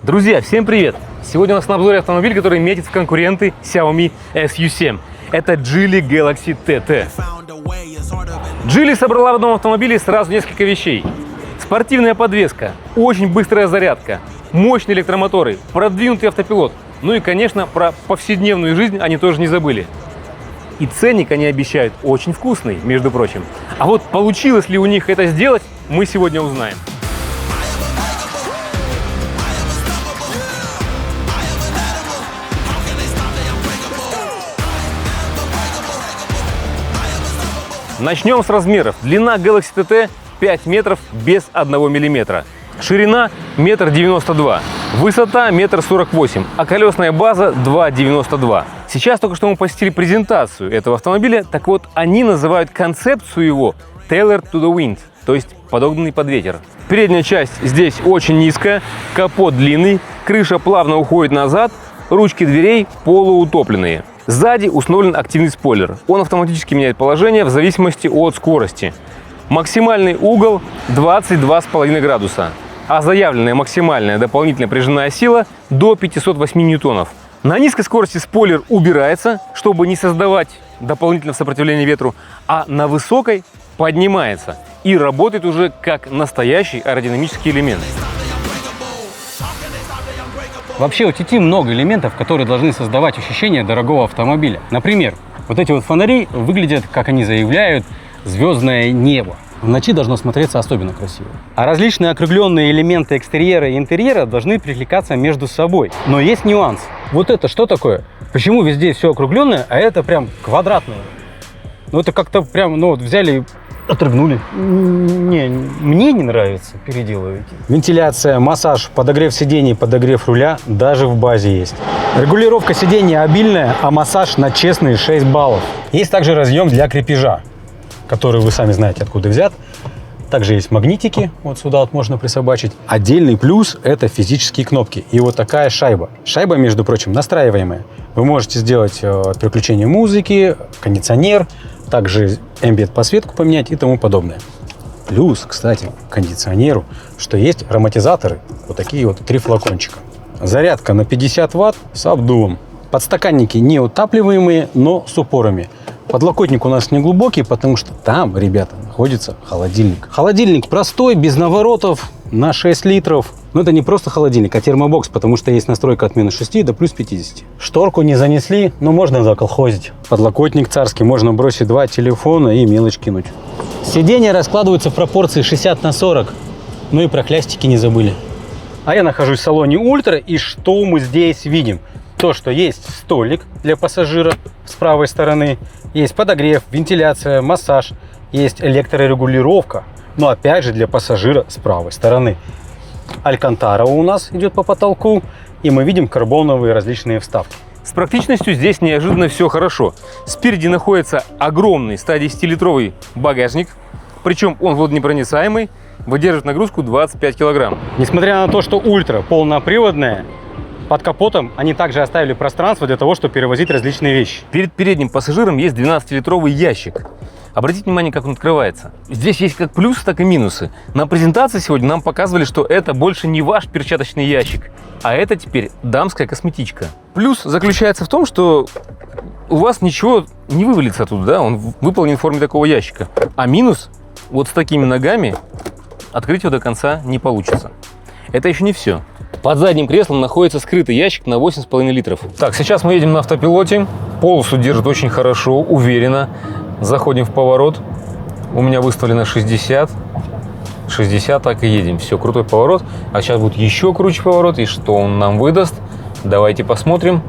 Друзья, всем привет! Сегодня у нас на обзоре автомобиль, который метит в конкуренты Xiaomi SU7. Это Geely Galaxy TT. Geely собрала в одном автомобиле сразу несколько вещей. Спортивная подвеска, очень быстрая зарядка, мощные электромоторы, продвинутый автопилот. Ну и, конечно, про повседневную жизнь они тоже не забыли. И ценник они обещают очень вкусный, между прочим. А вот получилось ли у них это сделать, мы сегодня узнаем. Начнем с размеров. Длина Galaxy TT 5 метров без 1 миллиметра. Ширина 1,92 м. Высота 1,48 м, а колесная база 2,92 м. Сейчас только что мы посетили презентацию этого автомобиля. Так вот, они называют концепцию его Tailored to the Wind, то есть подогнанный под ветер. Передняя часть здесь очень низкая, капот длинный, крыша плавно уходит назад, ручки дверей полуутопленные. Сзади установлен активный спойлер. Он автоматически меняет положение в зависимости от скорости. Максимальный угол 22,5 градуса, а заявленная максимальная дополнительная прижимная сила до 508 ньютонов. На низкой скорости спойлер убирается, чтобы не создавать дополнительного сопротивления ветру, а на высокой поднимается и работает уже как настоящий аэродинамический элемент. Вообще у TT много элементов, которые должны создавать ощущение дорогого автомобиля. Например, вот эти вот фонари выглядят, как они заявляют, звездное небо. В ночи должно смотреться особенно красиво. А различные округленные элементы экстерьера и интерьера должны перекликаться между собой. Но есть нюанс. Вот это что такое? Почему везде все округленное, а это прям квадратное? Ну это как-то прям, ну вот взяли и отрыгнули. Не, мне не нравится, переделывайте. Вентиляция, массаж, подогрев сидений, подогрев руля даже в базе есть. Регулировка сидения обильная, а массаж на честные 6 баллов. Есть также разъем для крепежа, который вы сами знаете откуда взят. Также есть магнитики, вот сюда вот можно присобачить. Отдельный плюс – это физические кнопки. И вот такая шайба. Шайба, между прочим, настраиваемая. Вы можете сделать переключение музыки, кондиционер, также ambient подсветку поменять и тому подобное. Плюс, кстати, к кондиционеру, что есть ароматизаторы, вот такие вот 3 флакончика. Зарядка на 50 Вт с обдувом. Подстаканники неутапливаемые, но с упорами. Подлокотник у нас не глубокий, потому что там, ребята, находится холодильник. Холодильник простой, без наворотов, на 6 литров. Но это не просто холодильник, а термобокс, потому что есть настройка от минус 6 до плюс 50. Шторку не занесли, но можно заколхозить. Подлокотник царский, можно бросить 2 телефона и мелочь кинуть. Сиденья раскладываются в пропорции 60/40. Ну и про хлястики не забыли. А я нахожусь в салоне Ультра, и что мы здесь видим? То, что есть столик для пассажира с правой стороны, есть подогрев, вентиляция, массаж, есть электрорегулировка, но опять же для пассажира с правой стороны. Алькантара у нас идет по потолку, и мы видим карбоновые различные вставки. С практичностью здесь неожиданно все хорошо. Спереди находится огромный 110-литровый багажник, причем он водонепроницаемый, выдерживает нагрузку 25 килограмм. Несмотря на то, что Ультра полноприводная, под капотом они также оставили пространство для того, чтобы перевозить различные вещи. Перед передним пассажиром есть 12-литровый ящик. Обратите внимание, как он открывается. Здесь есть как плюсы, так и минусы. На презентации сегодня нам показывали, что это больше не ваш перчаточный ящик, а это теперь дамская косметичка. Плюс заключается в том, что у вас ничего не вывалится оттуда, да? Он выполнен в форме такого ящика. А минус, вот с такими ногами открыть его до конца не получится. Это еще не все. Под задним креслом находится скрытый ящик на 8,5 литров. Так, сейчас мы едем на автопилоте. Полосу держит очень хорошо, уверенно. Заходим в поворот. У меня выставлено 60. 60, так и едем. Все, крутой поворот. А сейчас будет еще круче поворот. И что он нам выдаст? Давайте посмотрим.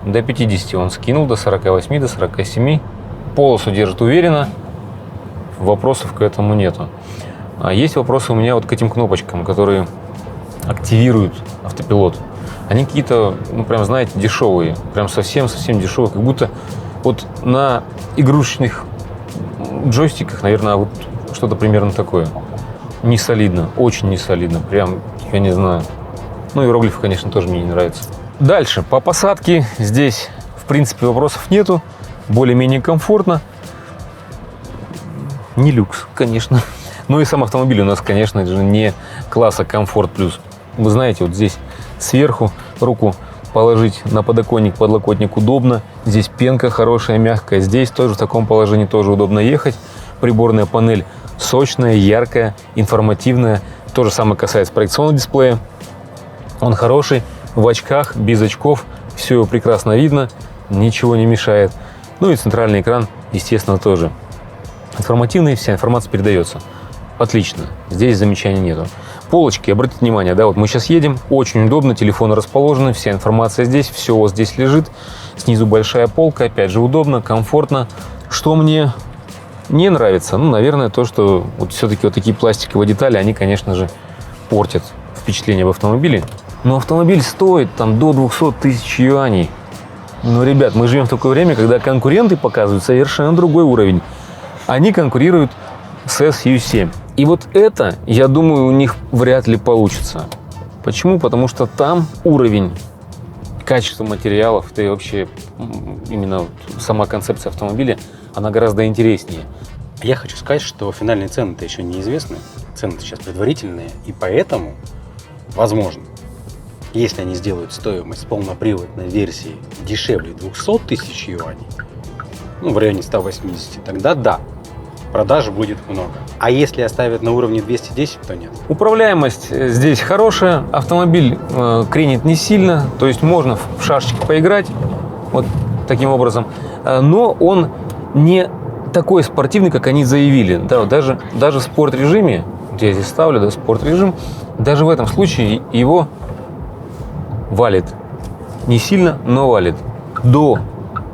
До 50 он скинул, до 48, до 47. Полосу держит уверенно. Вопросов к этому нету. А есть вопросы у меня вот к этим кнопочкам, которые активируют автопилот. Они какие-то, ну прям, знаете, дешевые. Прям совсем-совсем дешевые. Как будто вот на игрушечных джойстиках, наверное, вот что-то примерно такое. Не солидно, очень не солидно. Прям, я не знаю. Ну, иероглифы, конечно, тоже мне не нравятся. Дальше, по посадке здесь, в принципе, вопросов нету. Более-менее комфортно. Не люкс, конечно. Ну и сам автомобиль у нас, конечно же, не класса комфорт плюс. Вы знаете, вот здесь сверху руку положить на подоконник, подлокотник удобно. Здесь пенка хорошая, мягкая. Здесь тоже в таком положении тоже удобно ехать. Приборная панель сочная, яркая, информативная. То же самое касается проекционного дисплея. Он хороший, в очках, без очков. Все его прекрасно видно, ничего не мешает. Ну и центральный экран, естественно, тоже. Информативный, вся информация передается. Отлично, здесь замечаний нету. Полочки, обратите внимание, да, вот мы сейчас едем, очень удобно, телефоны расположены, вся информация здесь, все у вас здесь лежит. Снизу большая полка, опять же удобно, комфортно. Что мне не нравится, ну, наверное, то, что вот все-таки вот такие пластиковые детали, они, конечно же, портят впечатление об автомобиле. Но автомобиль стоит там до 200 тысяч юаней. Ну, ребят, мы живем в такое время, когда конкуренты показывают совершенно другой уровень. Они конкурируют с SU7. И вот это, я думаю, у них вряд ли получится. Почему? Потому что там уровень качества материалов, да и вообще именно сама концепция автомобиля, она гораздо интереснее. Я хочу сказать, что финальные цены-то еще неизвестны. Цены сейчас предварительные, и поэтому, возможно, если они сделают стоимость полноприводной версии дешевле 200 тысяч юаней, ну, в районе 180, тогда да, продаж будет много. А если оставят на уровне 210, то нет. Управляемость здесь хорошая, автомобиль кренит не сильно, то есть можно в шашечки поиграть вот таким образом, но он не такой спортивный, как они заявили. Да, вот даже в спорт-режиме, вот я здесь ставлю, да, спорт-режим, даже в этом случае его валит. Не сильно, но валит. До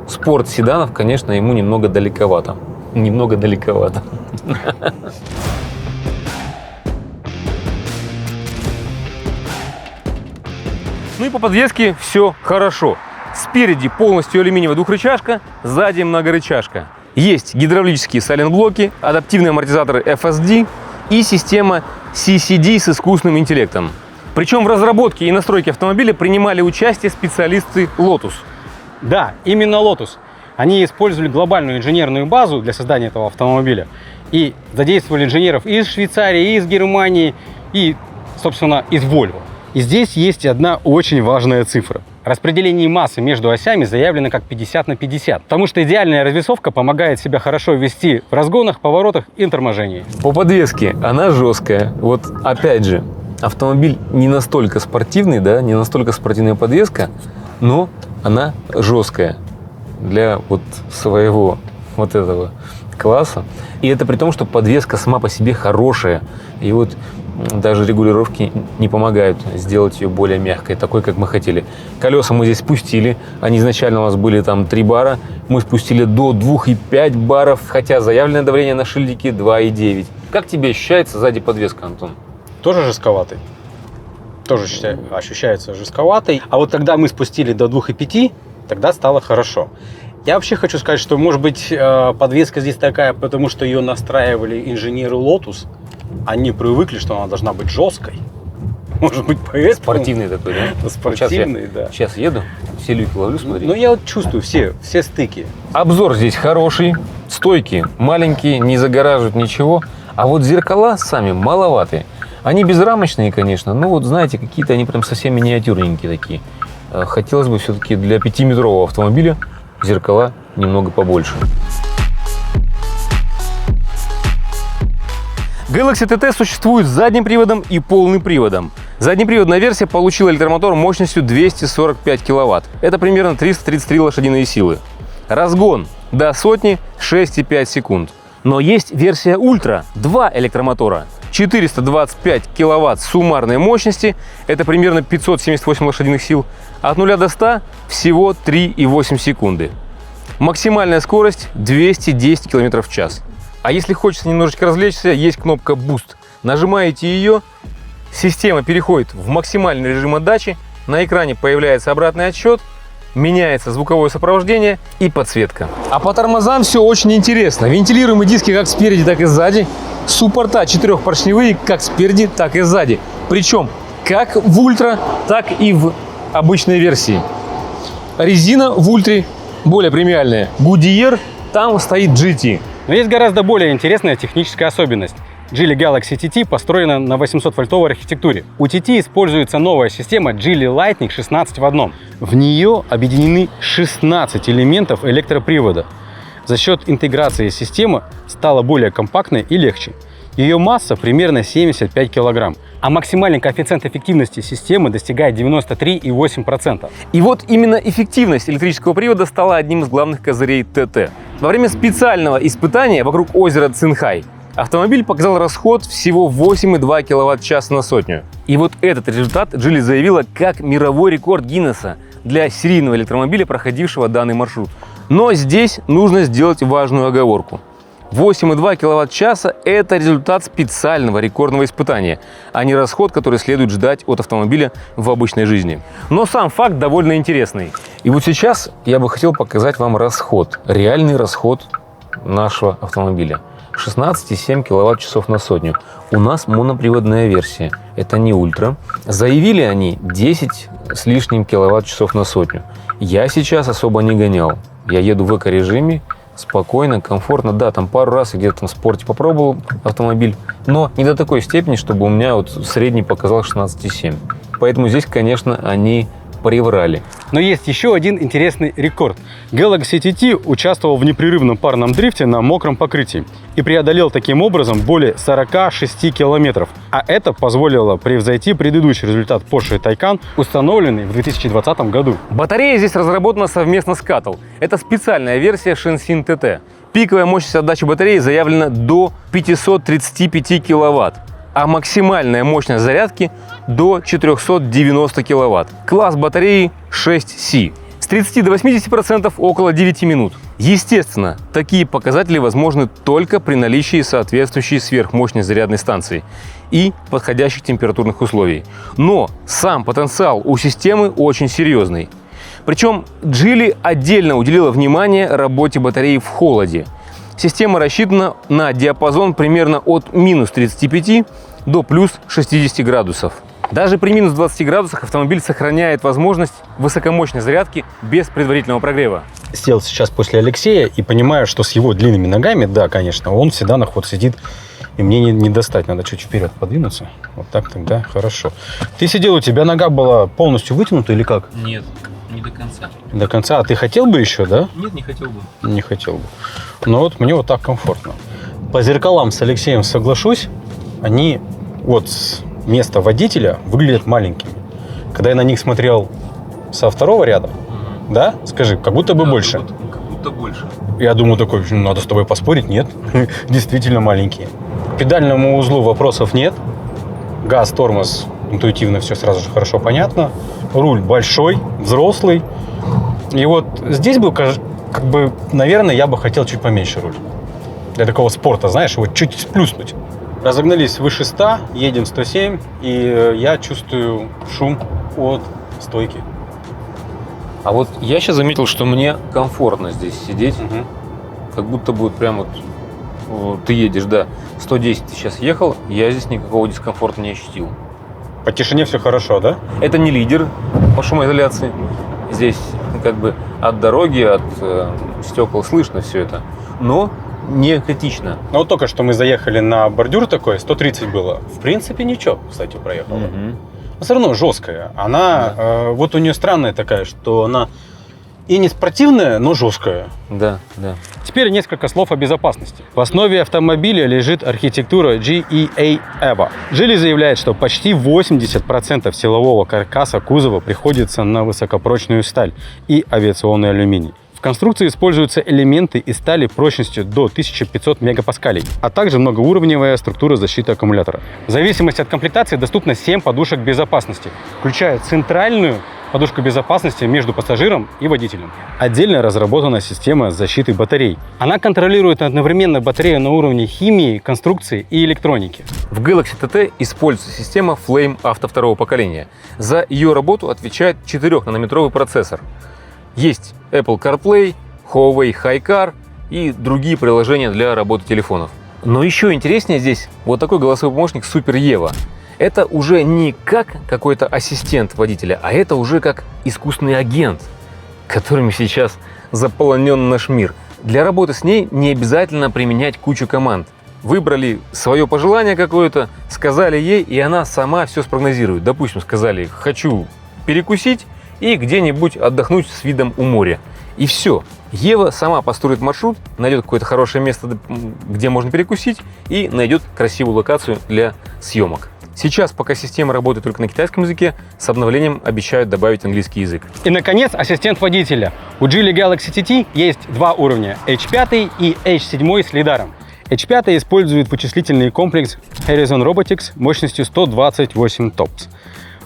спорт-седанов, конечно, ему немного далековато. Немного далековато. Ну и по подвеске все хорошо. Спереди полностью алюминиевая двухрычажка, сзади многорычажка. Есть гидравлические сайлент-блоки, адаптивные амортизаторы FSD и система CCD с искусственным интеллектом. Причем в разработке и настройке автомобиля принимали участие специалисты Lotus. Да, именно Lotus. Они использовали глобальную инженерную базу для создания этого автомобиля и задействовали инженеров и из Швейцарии, и из Германии, и, собственно, из Volvo. И здесь есть одна очень важная цифра. Распределение массы между осями заявлено как 50/50, потому что идеальная развесовка помогает себя хорошо вести в разгонах, поворотах и торможении. По подвеске она жесткая. Вот опять же, автомобиль не настолько спортивный, да, не настолько спортивная подвеска, но она жесткая для вот своего вот этого класса. И это при том, что подвеска сама по себе хорошая. И вот даже регулировки не помогают сделать ее более мягкой, такой, как мы хотели. Колеса мы здесь спустили. Они изначально у нас были там 3 бара. Мы спустили до 2,5 баров, хотя заявленное давление на шильдике 2,9. Как тебе ощущается сзади подвеска, Антон? Тоже жестковатый. Тоже ощущается жестковатый. А вот когда мы спустили до 2,5, тогда стало хорошо. Я вообще хочу сказать, что, может быть, подвеска здесь такая, потому что ее настраивали инженеры Lotus. Они привыкли, что она должна быть жесткой. Может быть, поэтому... Спортивный такой, да? Спортивный, да. Сейчас еду, все люки ловлю, смотри. Ну, я вот чувствую все стыки. Обзор здесь хороший, стойки маленькие, не загораживают ничего. А вот зеркала сами маловатые. Они безрамочные, конечно, но вот, знаете, какие-то они прям совсем миниатюрненькие такие. Хотелось бы все-таки для 5-метрового автомобиля зеркала немного побольше. Galaxy TT существует с задним приводом и полным приводом. Заднеприводная версия получила электромотор мощностью 245 кВт. Это примерно 333 лошадиные силы. Разгон до сотни 6,5 секунд. Но есть версия Ультра, 2 электромотора. 425 кВт суммарной мощности, это примерно 578 лошадиных сил. От 0 до 100 всего 3,8 секунды. Максимальная скорость 210 км в час. А если хочется немножечко развлечься, есть кнопка Boost. Нажимаете ее, система переходит в максимальный режим отдачи, на экране появляется обратный отсчет, меняется звуковое сопровождение и подсветка. А по тормозам все очень интересно. Вентилируемые диски как спереди, так и сзади. Суппорта 4-поршневые как спереди, так и сзади. Причем как в Ультра, так и в обычной версии. Резина в Ультре более премиальная. Goodyear, там стоит GT. Но есть гораздо более интересная техническая особенность. Geely Galaxy TT построена на 800-вольтовой архитектуре. У TT используется новая система Geely Lightning 16 в одном. В нее объединены 16 элементов электропривода. За счет интеграции система стала более компактной и легче. Ее масса примерно 75 килограмм, а максимальный коэффициент эффективности системы достигает 93,8%. И вот именно эффективность электрического привода стала одним из главных козырей ТТ. Во время специального испытания вокруг озера Цинхай автомобиль показал расход всего 8,2 кВт-час на сотню. И вот этот результат Geely заявила как мировой рекорд Гиннесса для серийного электромобиля, проходившего данный маршрут. Но здесь нужно сделать важную оговорку. 8,2 кВт-часа – это результат специального рекордного испытания, а не расход, который следует ждать от автомобиля в обычной жизни. Но сам факт довольно интересный. И вот сейчас я бы хотел показать вам расход, реальный расход нашего автомобиля. 16,7 кВт-часов на сотню. У нас моноприводная версия, это не ультра. Заявили они 10 с лишним кВт-часов на сотню. Я сейчас особо не гонял. Я еду в эко-режиме, спокойно, комфортно. Да, там пару раз я где-то в спорте попробовал автомобиль, но не до такой степени, чтобы у меня вот средний показал 16,7. Поэтому здесь, конечно, они приврали. Но есть еще один интересный рекорд. Galaxy TT участвовал в непрерывном парном дрифте на мокром покрытии и преодолел таким образом более 46 километров. А это позволило превзойти предыдущий результат Porsche Taycan, установленный в 2020 году. Батарея здесь разработана совместно с CATL. Это специальная версия Shensin TT. Пиковая мощность отдачи батареи заявлена до 535 киловатт, а максимальная мощность зарядки до 490 киловатт. Класс батареи 6C. С 30 до 80% около 9 минут. Естественно, такие показатели возможны только при наличии соответствующей сверхмощной зарядной станции и подходящих температурных условий. Но сам потенциал у системы очень серьезный. Причем Geely отдельно уделила внимание работе батареи в холоде. Система рассчитана на диапазон примерно от минус 35 до плюс 60 градусов. Даже при минус 20 градусах автомобиль сохраняет возможность высокомощной зарядки без предварительного прогрева. Сел сейчас после Алексея и понимаю, что с его длинными ногами, да, конечно, он всегда на ход сидит, и мне не достать, надо чуть вперед подвинуться. Вот так тогда хорошо. Ты сидел, у тебя нога была полностью вытянута или как? Нет, не до конца. До конца? А ты хотел бы еще, да? Нет, не хотел бы. Не хотел бы. Но вот мне вот так комфортно. По зеркалам с Алексеем соглашусь, они вот с места водителя выглядят маленькими. Когда я на них смотрел со второго ряда, да, скажи, как будто бы больше. Как будто больше. Я думаю, такой, надо с тобой поспорить, нет, действительно маленькие. К педальному узлу вопросов нет. Газ, тормоз, интуитивно все сразу же хорошо понятно. Руль большой, взрослый. И вот здесь бы, как бы, наверное, я бы хотел чуть поменьше руль. Для такого спорта, знаешь, его чуть сплюснуть. Разогнались выше 100, едем 107, и я чувствую шум от стойки. А вот я сейчас заметил, что мне комфортно здесь сидеть. Как будто бы прям вот ты едешь, да, 110 ты сейчас ехал, я здесь никакого дискомфорта не ощутил. По тишине все хорошо, да? Это не лидер по шумоизоляции. Здесь как бы от дороги, от стекол слышно все это, но не критично. Ну вот только что мы заехали на бордюр такой, 130 было. В принципе, ничего, кстати, проехала. Но все равно жесткая. Она, вот у нее странная такая, что она и не спортивная, но жесткая. Да, да. Теперь несколько слов о безопасности. В основе автомобиля лежит архитектура GEA EVA. Geely заявляет, что почти 80% силового каркаса кузова приходится на высокопрочную сталь и авиационный алюминий. В конструкции используются элементы из стали прочностью до 1500 мегапаскалей, а также многоуровневая структура защиты аккумулятора. В зависимости от комплектации доступно 7 подушек безопасности, включая центральную подушку безопасности между пассажиром и водителем. Отдельно разработана система защиты батарей. Она контролирует одновременно батарею на уровне химии, конструкции и электроники. В Galaxy TT используется система Flame Auto второго поколения. За ее работу отвечает 4-нанометровый процессор. Есть Apple CarPlay, Huawei HiCar и другие приложения для работы телефонов. Но еще интереснее здесь вот такой голосовой помощник Super Eva. Это уже не как какой-то ассистент водителя, а это уже как искусственный агент, которыми сейчас заполонен наш мир. Для работы с ней не обязательно применять кучу команд. выбрали свое пожелание какое-то, сказали ей, и она сама все спрогнозирует. Допустим, сказали, хочу перекусить и где-нибудь отдохнуть с видом у моря. И все. Ева сама построит маршрут, найдет какое-то хорошее место, где можно перекусить, и найдет красивую локацию для съемок. Сейчас, пока система работает только на китайском языке, с обновлением обещают добавить английский язык. И, наконец, ассистент водителя. У Geely Galaxy TT есть два уровня – H5 и H7 с лидаром. H5 использует вычислительный комплекс Horizon Robotics мощностью 128 TOPS,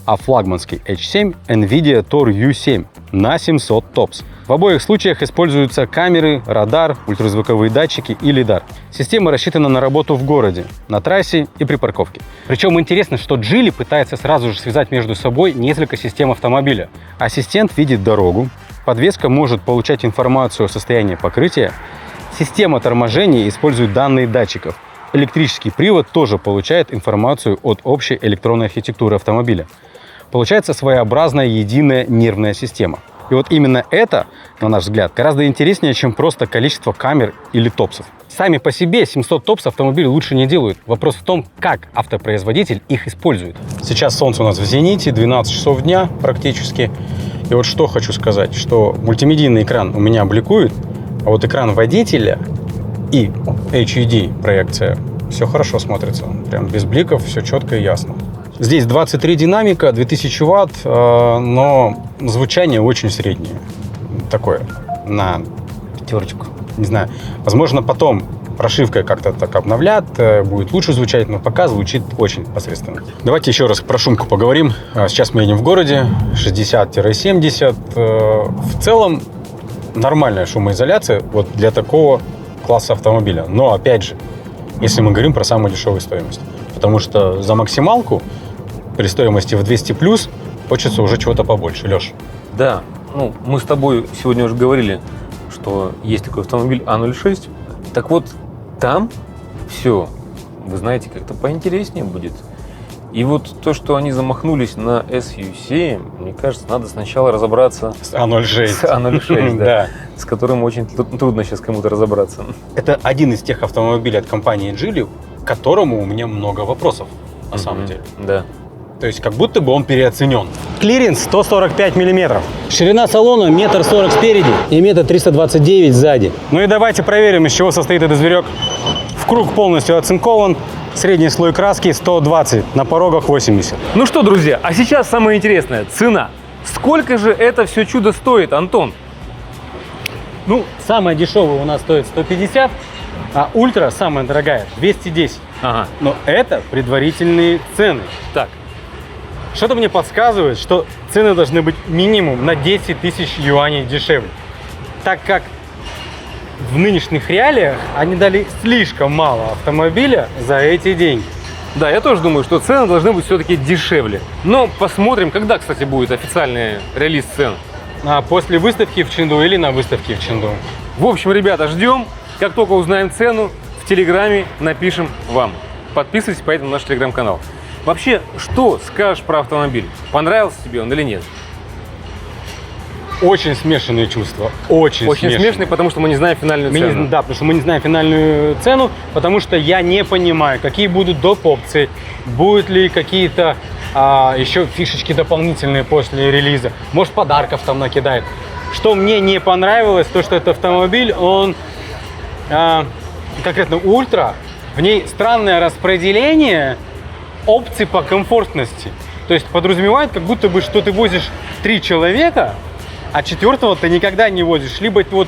а флагманский H7 NVIDIA Thor U7 на 700 TOPS. В обоих случаях используются камеры, радар, ультразвуковые датчики и лидар. Система рассчитана на работу в городе, на трассе и при парковке. Причем интересно, что Geely пытается сразу же связать между собой несколько систем автомобиля. Ассистент видит дорогу, подвеска может получать информацию о состоянии покрытия, система торможения использует данные датчиков. Электрический привод тоже получает информацию от общей электронной архитектуры автомобиля. Получается своеобразная единая нервная система. И вот именно это, на наш взгляд, гораздо интереснее, чем просто количество камер или топсов. Сами по себе 700 топс автомобили лучше не делают. Вопрос в том, как автопроизводитель их использует. Сейчас солнце у нас в зените, 12 часов дня практически. И вот что хочу сказать, что мультимедийный экран у меня бликует, а вот экран водителя и HUD проекция все хорошо смотрится. Прям без бликов, все четко и ясно. Здесь 23 динамика, 2000 ватт, но звучание очень среднее. Такое, на пятерочку. Не знаю, возможно, потом прошивкой как-то так обновлят, будет лучше звучать, но пока звучит очень посредственно. Давайте еще раз про шумку поговорим. Сейчас мы едем в городе, 60-70. В целом, нормальная шумоизоляция вот для такого класса автомобиля. Но, опять же, если мы говорим про самую дешевую стоимость. Потому что за максималку при стоимости в 200 плюс хочется уже чего-то побольше. Леш. Да, мы с тобой сегодня уже говорили, что есть такой автомобиль А06. Так вот, там все, вы знаете, как-то поинтереснее будет. И вот то, что они замахнулись на SU7, мне кажется, надо сначала разобраться с А06. С А06, да. С которым очень трудно сейчас кому-то разобраться. Это один из тех автомобилей от компании Geely, к которому у меня много вопросов, на самом деле. Да. То есть как будто бы он переоценен. Клиренс 145 мм. Ширина салона 1,40 м спереди и 1,329 м сзади. Ну и давайте проверим, из чего состоит этот зверек. В круг полностью оцинкован. Средний слой краски 120, на порогах 80. Ну что, друзья, а сейчас самое интересное – цена. Сколько же это все чудо стоит, Антон? Ну, самая дешевая у нас стоит 150, а ультра, самая дорогая, 210. Ага. Но это предварительные цены. Так. Что-то мне подсказывает, что цены должны быть минимум на 10 тысяч юаней дешевле. Так как в нынешних реалиях они дали слишком мало автомобиля за эти деньги. Да, я тоже думаю, что цены должны быть все-таки дешевле. Но посмотрим, когда, кстати, будет официальный релиз цен. После выставки в Чэнду или на выставке в Чэнду. В общем, ребята, ждем. Как только узнаем цену, в Телеграме напишем вам. Подписывайтесь поэтому на наш Телеграм-канал. Вообще, что скажешь про автомобиль? Понравился тебе он или нет? Очень смешанные чувства. Очень смешанные, потому что мы не знаем финальную цену. Да, потому что мы не знаем финальную цену, потому что я не понимаю, какие будут доп. Опции, будут ли какие-то еще фишечки дополнительные после релиза. Может, подарков там накидают. Что мне не понравилось, то что этот автомобиль, он конкретно ультра, в ней странное распределение опций по комфортности. То есть подразумевает, как будто бы, что ты возишь 3 человека, а 4-го ты никогда не возишь. Либо ты вот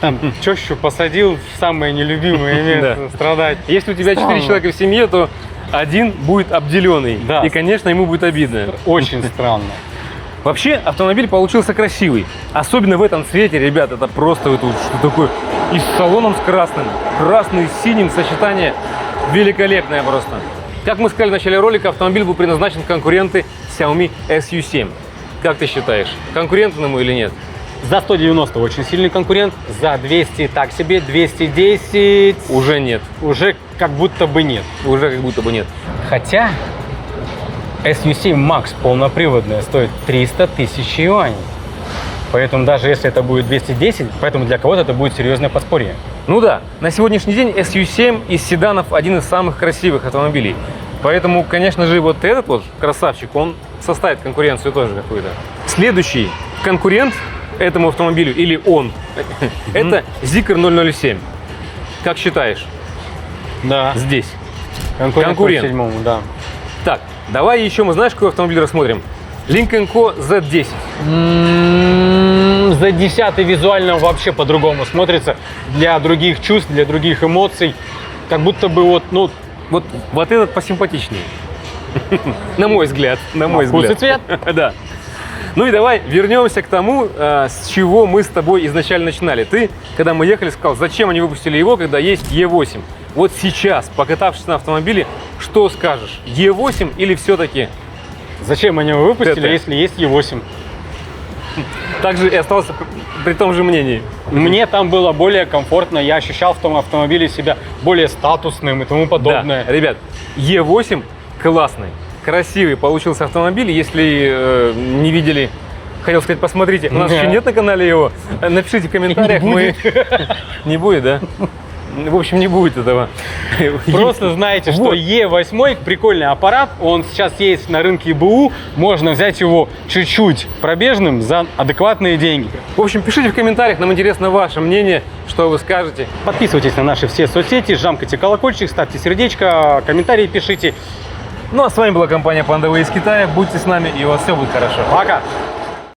там тещу посадил в самое нелюбимое место страдать. Если у тебя 4 человека в семье, то один будет обделенный. Да. И, конечно, ему будет обидно. Очень странно. Вообще, автомобиль получился красивый. Особенно в этом цвете, ребят, это просто вот что такое. И с салоном с красным. Красный с синим сочетание великолепное просто. Как мы сказали в начале ролика, автомобиль был предназначен конкуренты Xiaomi SU7. Как ты считаешь, конкурентен ему или нет? За 190 очень сильный конкурент, за 200 так себе, 210 уже нет. Уже как будто бы нет. Уже как будто бы нет. Хотя SU7 Max полноприводная стоит 300 тысяч юаней. Поэтому даже если это будет 210, поэтому для кого-то это будет серьезное подспорье. Ну да, на сегодняшний день SU7 из седанов один из самых красивых автомобилей. Поэтому, конечно же, вот этот вот красавчик, он составит конкуренцию тоже какую-то. Следующий конкурент этому автомобилю, или он, это Zeekr 007. Как считаешь? Да. Здесь. Конкурент по седьмому, да. Так, давай еще мы, знаешь, какой автомобиль рассмотрим? Lincoln Co. Z10. За 10-й визуально вообще по-другому смотрится. Для других чувств, для других эмоций. Как будто бы вот, ну... Вот этот посимпатичнее. На мой взгляд. На мой вкус и взгляд. цвет. Да. Ну и давай вернемся к тому, с чего мы с тобой изначально начинали. Ты, когда мы ехали, сказал, зачем они выпустили его, когда есть E8. Вот сейчас, покатавшись на автомобиле, что скажешь? E8 или все-таки? Зачем они его выпустили, Это. если есть E8? Также и остался при том же мнении. Мне там было более комфортно, я ощущал в том автомобиле себя более статусным и тому подобное. Да, ребят, E8 классный, красивый получился автомобиль. Если не видели, хотел сказать, посмотрите. У нас Да. еще нет на канале его. Напишите в комментариях. Не Не будет, да? В общем, не будет этого. Просто знаете, что Вот. E8 прикольный аппарат, он сейчас есть на рынке БУ, можно взять его чуть-чуть пробежным за адекватные деньги. В общем, пишите в комментариях, нам интересно ваше мнение, что вы скажете. Подписывайтесь на наши все соцсети, жамкайте колокольчик, ставьте сердечко, комментарии пишите. Ну а с вами была компания Panda Way из Китая. Будьте с нами, и у вас все будет хорошо. Пока!